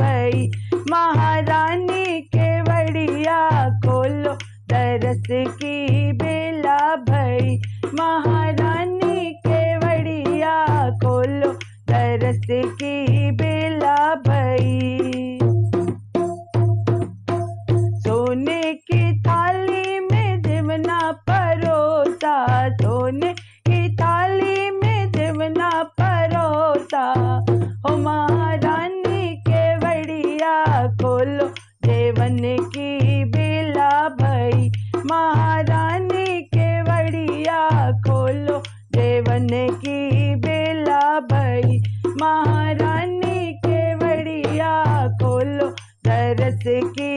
भई महारानी केवड़िया खोलो दरस की बेला भई महारानी केवड़िया खोलो दरस की बेला भई। सोने की थाली में दिवना परोसा सोने की थाली में दिवना परोसा हो महारानी केवड़िया खोलो देवन की बेला भई महारानी केवड़िया खोलो देवन की बेला भई महारानी केवड़िया खोलो दरस की